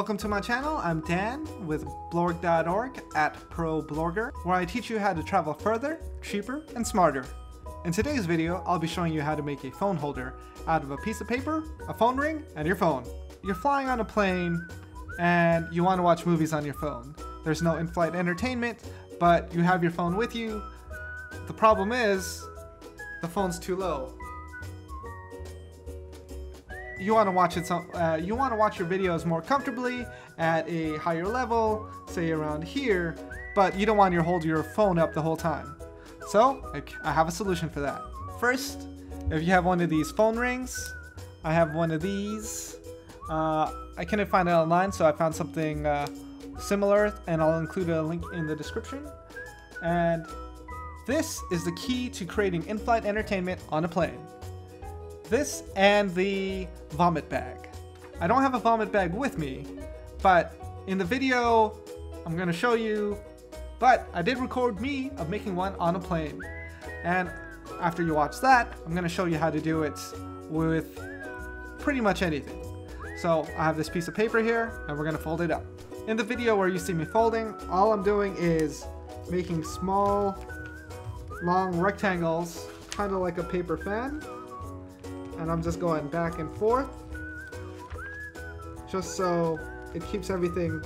Welcome to my channel. I'm Dan with blorg.org at ProBlogger, where I teach you how to travel further, cheaper, and smarter. In today's video, I'll be showing you how to make a phone holder out of a piece of paper, a phone ring, and your phone. You're flying on a plane and you want to watch movies on your phone. There's no in-flight entertainment, but you have your phone with you. The problem is, the phone's too low. You want to watch it. You want to watch your videos more comfortably at a higher level, say around here, but you don't want to hold your phone up the whole time. So I have a solution for that. First, if you have one of these phone rings, I have one of these. I couldn't find it online, so I found something similar, and I'll include a link in the description. And this is the key to creating in-flight entertainment on a plane. This and the vomit bag. I don't have a vomit bag with me, but in the video I'm gonna show you, but I did record me of making one on a plane. And after you watch that, I'm gonna show you how to do it with pretty much anything. So I have this piece of paper here and we're gonna fold it up. In the video where you see me folding, all I'm doing is making small, long rectangles, kind of like a paper fan. And I'm just going back and forth, just so it keeps everything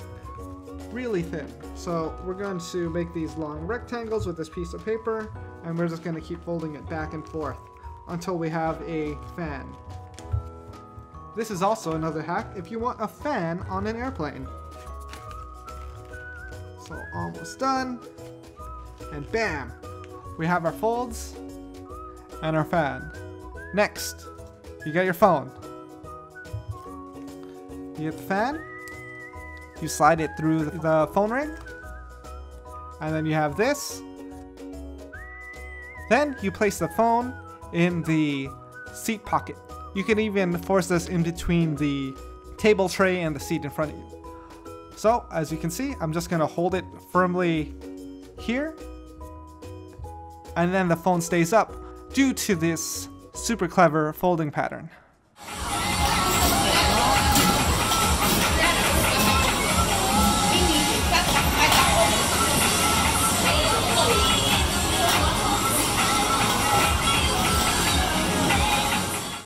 really thin. So we're going to make these long rectangles with this piece of paper, and we're just going to keep folding it back and forth until we have a fan. This is also another hack if you want a fan on an airplane. So almost done, and bam! We have our folds and our fan. Next, you got your phone. You get the fan, you slide it through the phone ring, and then you have this. Then you place the phone in the seat pocket. You can even force this in between the table tray and the seat in front of you. So, as you can see, I'm just gonna hold it firmly here, and then the phone stays up due to this super clever folding pattern.